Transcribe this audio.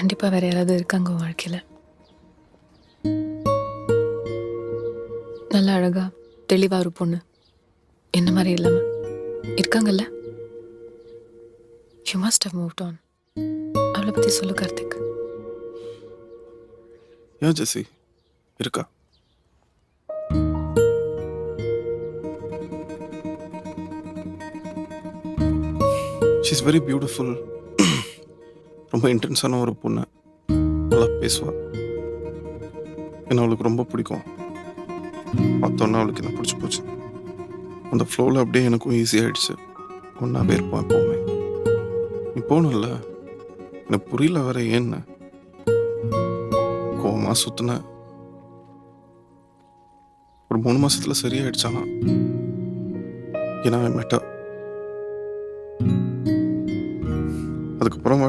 கண்டிப்பா வேற யாராவது இருக்காங்க உன் வாழ்க்கையில. நல்ல அழகா, தெளிவா ஒரு பொண்ணு. என்ன மாரி இல்லாம. இருக்காங்கல்ல? You must have moved on. அவள பத்தி சொல்லு கார்த்திக். ஏன் ஜெசி இருக்கா? She's very beautiful. ரொம்ப இன்டென்ஸான ஒரு பொண்ணு. நல்லா பேசுவா. என்ன அவளுக்கு ரொம்ப பிடிக்கும். பார்த்தோன்னா அவளுக்கு என்ன பிடிச்சி போச்சு. அந்த ஃப்ளோவில் அப்படியே எனக்கும் ஈஸி ஆயிடுச்சு. ஒன்றாவே இருப்போம் எப்போவுமே. நீ போகணும்ல, எனக்கு புரியல வேற ஏன்னு. கோவமாக சுற்றின ஒரு 3 மாசத்துல சரியாயிடுச்சானா. ஏன்னா மெட்டா அதுக்கப்புறம்